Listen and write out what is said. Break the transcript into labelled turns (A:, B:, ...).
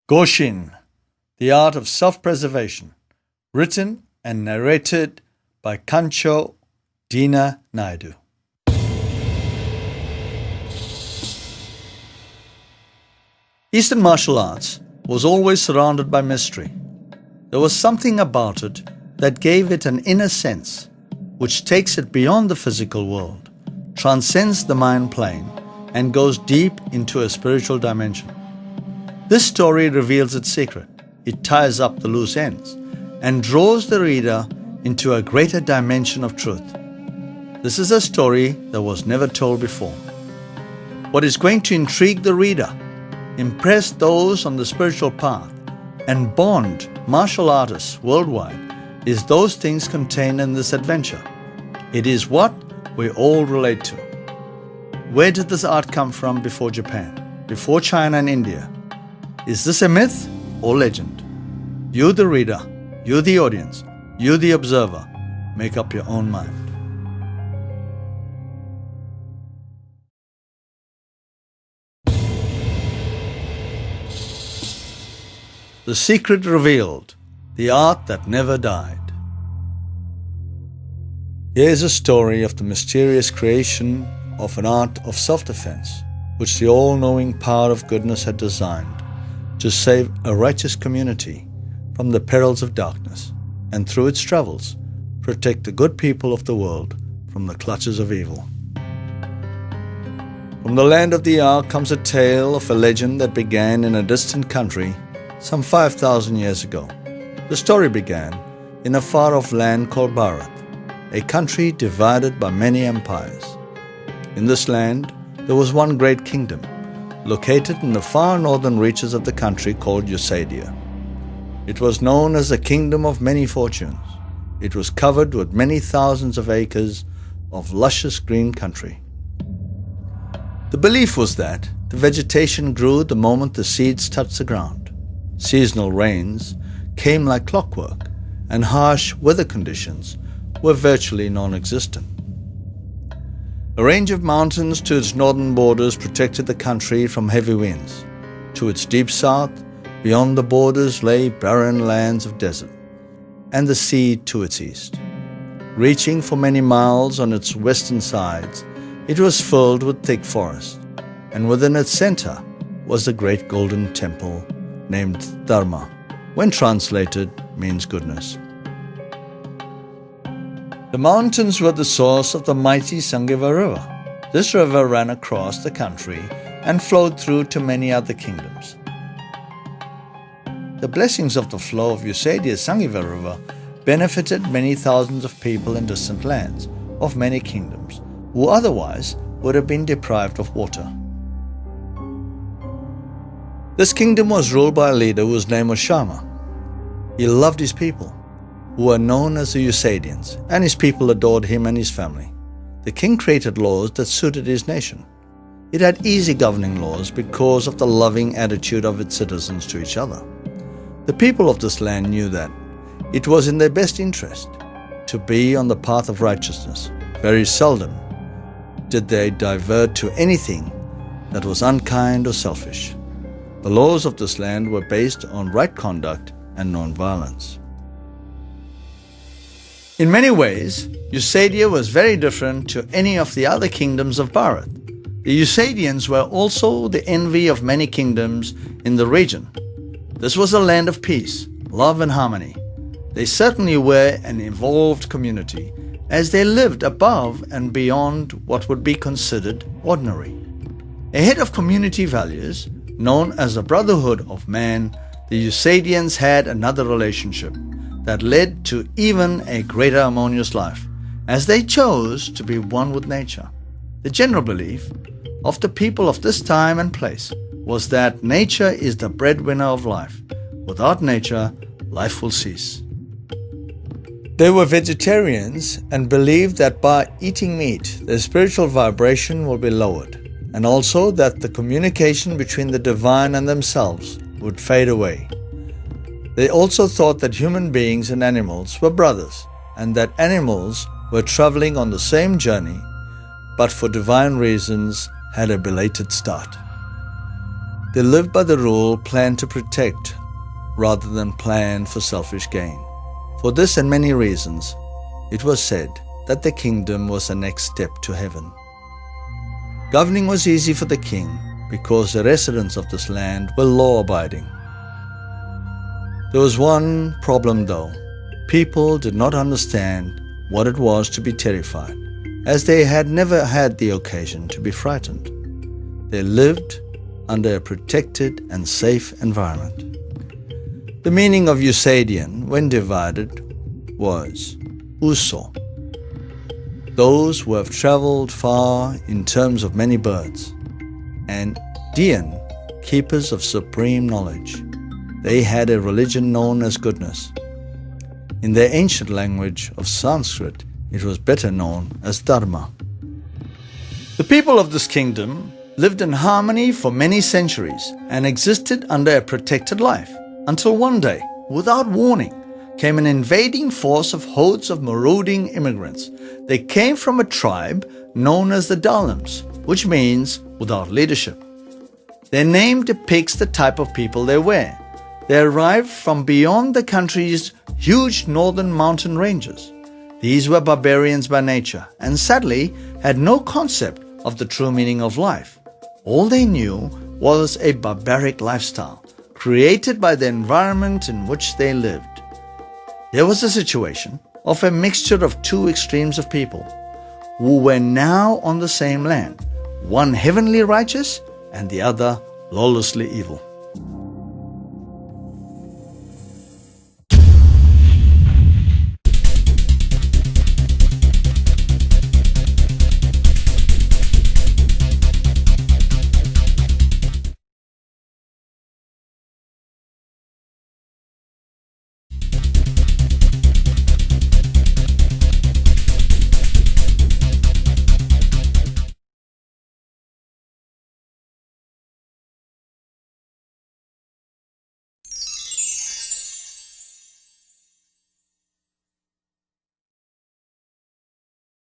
A: Goshin, The Art of Self-Preservation, written and narrated by Deena, Naidu. Eastern martial arts was always surrounded by mystery. There was something about it that gave it an inner sense, which takes it beyond the physical world, transcends the mind plane, and goes deep into a spiritual dimension. This story reveals its secret. It ties up the loose ends and draws the reader into a greater dimension of truth. This is a story that was never told before. What is going to intrigue the reader, impress those on the spiritual path, and bond martial artists worldwide is those things contained in this adventure. It is what we all relate to. Where did this art come from before Japan, before China and India? Is this a myth or legend? You, the reader, you, the audience, you, the observer, make up your own mind. The secret revealed, the art that never died. Here is a story of the mysterious creation of an art of self-defense, which the all-knowing power of goodness had designed to save a righteous community from the perils of darkness, and through its travels, protect the good people of the world from the clutches of evil. From the land of the Ark comes a tale of a legend that began in a distant country some 5,000 years ago. The story began in a far-off land called Bharat, a country divided by many empires. In this land, there was one great kingdom, located in the far northern reaches of the country called Eusadia. It was known as the Kingdom of Many Fortunes. It was covered with many thousands of acres of luscious green country. The belief was that the vegetation grew the moment the seeds touched the ground. Seasonal rains came like clockwork, and harsh weather conditions were virtually non-existent. A range of mountains to its northern borders protected the country from heavy winds. To its deep south, beyond the borders, lay barren lands of desert, and the sea to its east. Reaching for many miles on its western sides, it was filled with thick forest, and within its center was the great golden temple named Dharma, when translated means goodness. The mountains were the source of the mighty Sangiva River. This river ran across the country and flowed through to many other kingdoms. The blessings of the flow of Eusadia's Sangiva River benefited many thousands of people in distant lands of many kingdoms, who otherwise would have been deprived of water. This kingdom was ruled by a leader whose name was Shama. He loved his people, who were known as the Eusadians, and his people adored him and his family. The king created laws that suited his nation. It had easy governing laws because of the loving attitude of its citizens to each other. The people of this land knew that it was in their best interest to be on the path of righteousness. Very seldom did they divert to anything that was unkind or selfish. The laws of this land were based on right conduct and non-violence. In many ways, Eusadia was very different to any of the other kingdoms of Bharat. The Eusadians were also the envy of many kingdoms in the region. This was a land of peace, love and harmony. They certainly were an evolved community, as they lived above and beyond what would be considered ordinary. Ahead of community values, known as the brotherhood of man, the Eusadians had another relationship that led to even a greater harmonious life, as they chose to be one with nature. The general belief of the people of this time and place was that nature is the breadwinner of life. Without nature, life will cease. They were vegetarians and believed that by eating meat, their spiritual vibration will be lowered, and also that the communication between the divine and themselves would fade away. They also thought that human beings and animals were brothers, and that animals were traveling on the same journey, but for divine reasons had a belated start. They lived by the rule plan to protect rather than plan for selfish gain. For this and many reasons, it was said that the kingdom was the next step to heaven. Governing was easy for the king because the residents of this land were law-abiding. There was one problem though. People did not understand what it was to be terrified, as they had never had the occasion to be frightened. They lived under a protected and safe environment. The meaning of Eusadian, when divided, was Uso, those who have traveled far in terms of many birds, and Dian, keepers of supreme knowledge. They had a religion known as goodness. In their ancient language of Sanskrit, it was better known as Dharma. The people of this kingdom lived in harmony for many centuries and existed under a protected life, until one day, without warning, came an invading force of hordes of marauding immigrants. They came from a tribe known as the Dalams, which means without leadership. Their name depicts the type of people they were. They arrived from beyond the country's huge northern mountain ranges. These were barbarians by nature and sadly had no concept of the true meaning of life. All they knew was a barbaric lifestyle created by the environment in which they lived. There was a situation of a mixture of two extremes of people who were now on the same land, one heavenly righteous and the other lawlessly evil.